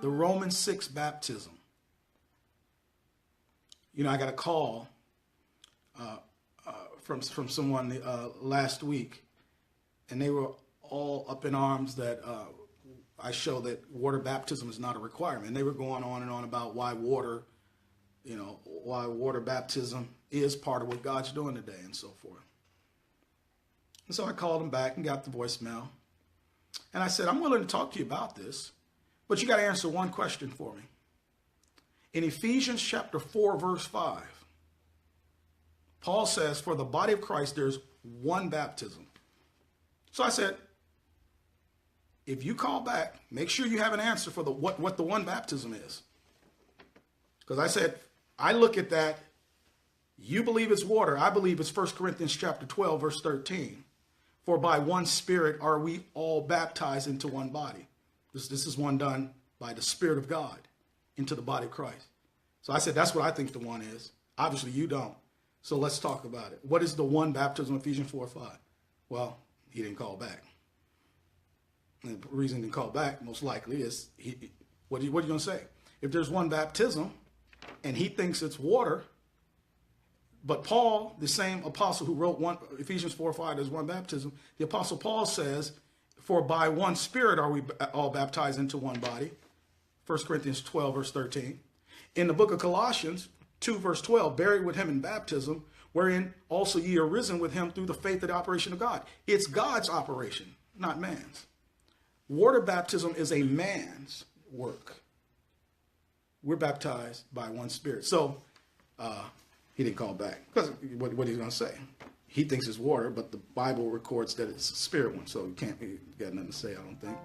The Romans 6 baptism. You know, I got a call from someone last week, and they were all up in arms that I show that water baptism is not a requirement. And they were going on and on about why water baptism is part of what God's doing today and so forth. And so I called them back and got the voicemail. And I said, I'm willing to talk to you about this, but you got to answer one question for me. In Ephesians chapter 4, verse 5, Paul says, for the body of Christ, there's one baptism. So I said, if you call back, make sure you have an answer for what the one baptism is. Because I said, I look at that. You believe it's water. I believe it's 1 Corinthians chapter 12, verse 13. For by one Spirit are we all baptized into one body. This is one done by the Spirit of God into the body of Christ. So I said, that's what I think the one is. Obviously, you don't. So let's talk about it. What is the one baptism of Ephesians 4:5? Well, he didn't call back. And the reason he didn't call back, most likely, is what are you going to say? If there's one baptism and he thinks it's water, but Paul, the same apostle who wrote Ephesians 4:5, there's one baptism, the apostle Paul says, for by one Spirit are we all baptized into one body. 1 Corinthians 12, verse 13. In the book of Colossians 2, verse 12, buried with him in baptism, wherein also ye are risen with him through the faith of the operation of God. It's God's operation, not man's. Water baptism is a man's work. We're baptized by one Spirit. So he didn't call back because what he's going to say. He thinks it's water, but the Bible records that it's a spirit one. So he got nothing to say, I don't think.